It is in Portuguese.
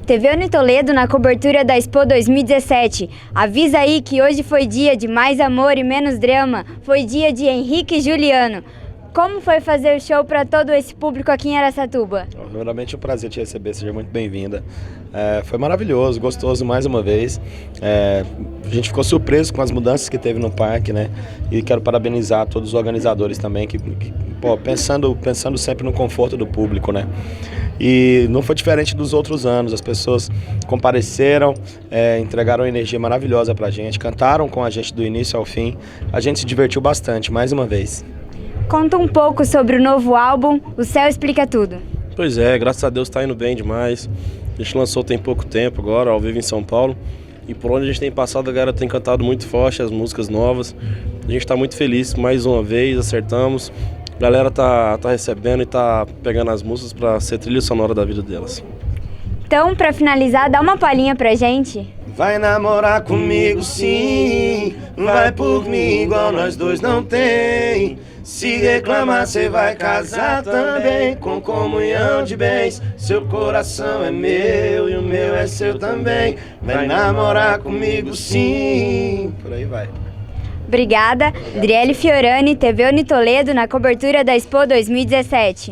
TV Uni Toledo na cobertura da Expo 2017. Avisa aí que hoje foi dia de mais amor e menos drama. Foi dia de Henrique e Juliano. Como foi fazer o show para todo esse público aqui em Araçatuba? Primeiramente, é um prazer te receber, seja muito bem-vinda. Foi maravilhoso, gostoso mais uma vez. A gente ficou surpreso com as mudanças que teve no parque, né? E quero parabenizar todos os organizadores também, pensando sempre no conforto do público, né? E não foi diferente dos outros anos, as pessoas compareceram, entregaram uma energia maravilhosa pra gente, cantaram com a gente do início ao fim, a gente se divertiu bastante, mais uma vez. Conta um pouco sobre o novo álbum, O Céu Explica Tudo. Pois é, graças a Deus está indo bem demais. A gente lançou tem pouco tempo agora, ao vivo em São Paulo. E por onde a gente tem passado, a galera tem cantado muito forte, as músicas novas. A gente está muito feliz, mais uma vez, acertamos. A galera tá recebendo e tá pegando as músicas para ser trilha sonora da vida delas. Então, para finalizar, dá uma palhinha pra gente. Vai namorar comigo sim, vai por mim igual nós dois não tem. Se reclamar cê vai casar também, com comunhão de bens. Seu coração é meu e o meu é seu também. Vai namorar comigo sim. Por aí vai. Obrigada, Driele Fiorani, TV Uni Toledo na cobertura da Expo 2017.